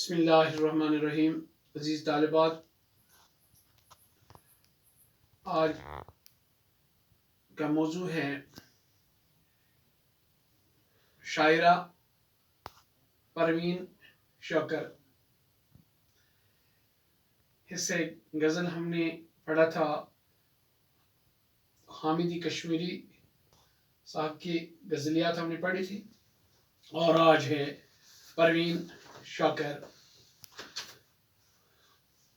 بسم اللہ الرحمن الرحیم. عزیز طالبات، آج کا موضوع ہے شاعرہ پروین شوکر. حصہ غزل ہم نے پڑھا تھا حامدی کشمیری صاحب کی غزلیات ہم نے پڑھی تھی، اور آج ہے پروین شوکر.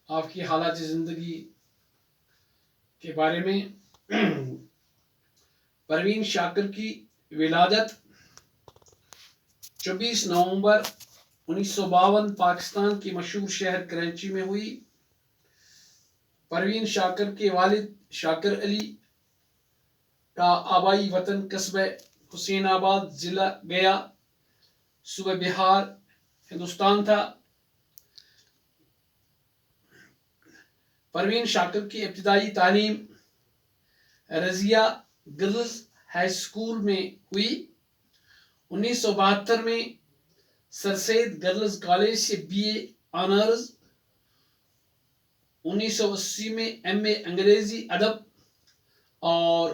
آپ کی حالات زندگی کے بارے میں. پروین شوکر کی ولادت 24 نومبر 1952 پاکستان کے مشہور شہر کراچی میں ہوئی. پروین شوکر کے والد شوکر علی کا آبائی وطن قصبہ حسین آباد، ضلع گیا، صوبہ بہار، ہندوستان تھا. پروین شوکر کی ابتدائی تعلیم رضیہ گرلز ہائی اسکول میں ہوئی. 1972 میں سر سید گرلز کالج سے BA آنرز، 1980 میں MA انگریزی ادب اور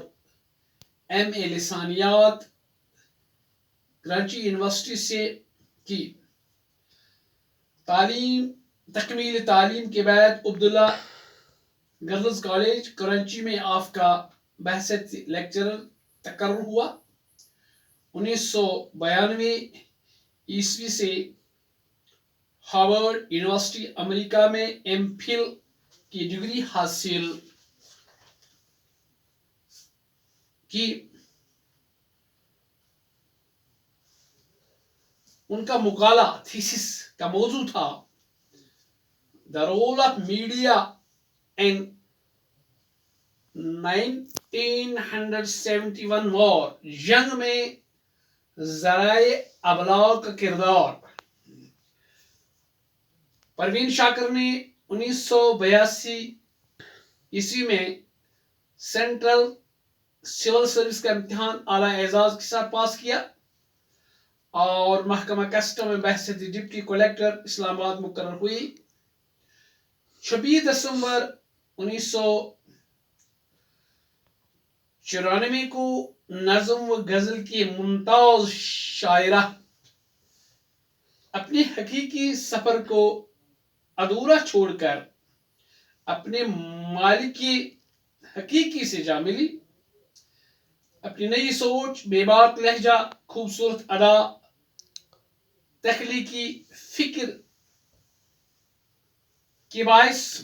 MA لسانیات کراچی یونیورسٹی سے کی. تکمیل تعلیم کے بعد عبداللہ گرلز کالج کراچی میں آپ کا بحیثیت لیکچرر تقرر ہوا. 1992 عیسوی سے ہارورڈ یونیورسٹی امریکہ میں MPhil کی ڈگری حاصل کی. ان کا مقالہ تھیسس کا موضوع تھا The Role of Media in 1971 War. جنگ میں ذرائع ابلاغ کا کردار. پروین شوکر نے 1982 عیسوی میں سینٹرل سول سروس کا امتحان اعلی اعزاز کے ساتھ پاس کیا اور محکمہ کسٹم میں بحیثیت ڈپٹی کلیکٹر اسلام آباد مقرر ہوئی. 26 دسمبر 1994 کو نظم و غزل کی ممتاز شاعرہ اپنے حقیقی سفر کو ادھورا چھوڑ کر اپنے مالک کی حقیقی سے جا ملی. اپنی نئی سوچ، بے باک لہجہ، خوبصورت ادا، تخلیقی فکر کے باعث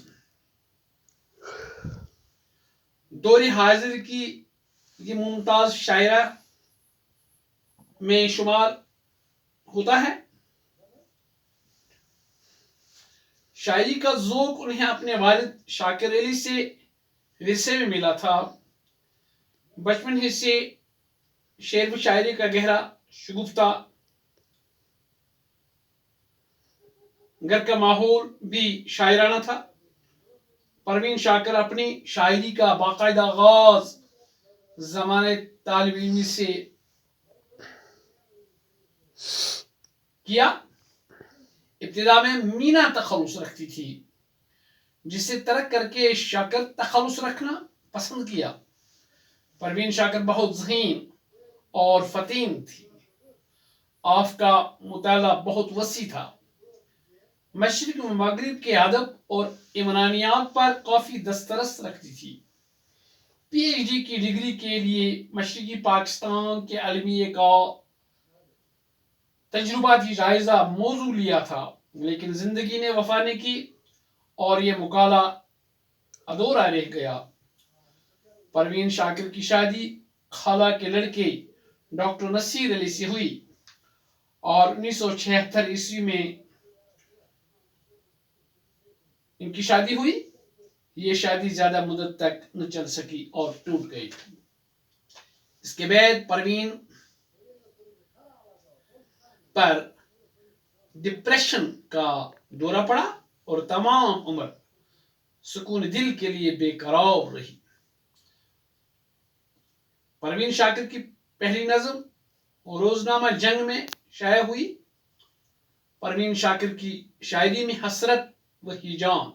دور حاضر کی یہ ممتاز شاعرہ میں شمار ہوتا ہے. شاعری کا ذوق انہیں اپنے والد شوکر علی سے ورثے میں ملا تھا. بچپن ہی سے شعر و شاعری کا گہرا شگفتہ. گھر کا ماحول بھی شاعرانہ تھا. پروین شوکر اپنی شاعری کا باقاعدہ آغاز زمانہ طالب علمی سے کیا. ابتدا میں مینا تخلص رکھتی تھی، جسے ترک کر کے شوکر تخلص رکھنا پسند کیا. پروین شوکر بہت ذہین اور فطین تھی. آپ کا مطالعہ بہت وسیع تھا. مشرق و مغرب کے ادب اور عمرانیات پر کافی دسترس رکھتی تھی. PhD کی ڈگری کے لیے مشرقی پاکستان کے المیہ کا تجرباتی جائزہ موضوع لیا تھا، لیکن زندگی نے وفا نہیں کی اور یہ مقالہ ادھورا رہ گیا. پروین شوکر کی شادی خالہ کے لڑکے ڈاکٹر نصیر علی سے ہوئی اور 1976 عیسوی میں ان کی شادی ہوئی. یہ شادی زیادہ مدت تک نہ چل سکی اور ٹوٹ گئی. اس کے بعد پروین پر ڈپریشن کا دورہ پڑا اور تمام عمر سکون دل کے لیے بے قرار رہی. پروین شوکر کی پہلی نظم روزنامہ جنگ میں شائع ہوئی. پروین شاکر کی شاعری میں حسرت و ہیجان،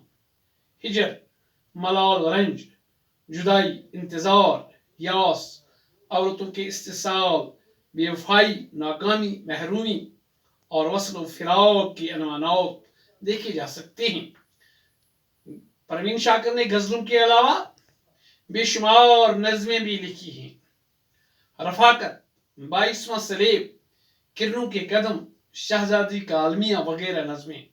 ہجر، ملال و رنج، جدائی، انتظار، یاس، عورتوں کے استحصال، بے وفائی، ناکامی، محرومی اور وصل و فراق کی عنوانات دیکھے جا سکتے ہیں۔ پروین شاکر نے غزلوں کے علاوہ بے شمار نظمیں بھی لکھی ہیں۔ رفاقت، 22واں سلیب، کرنوں کے قدم، شہزادی کا المیہ وغیرہ نظمیں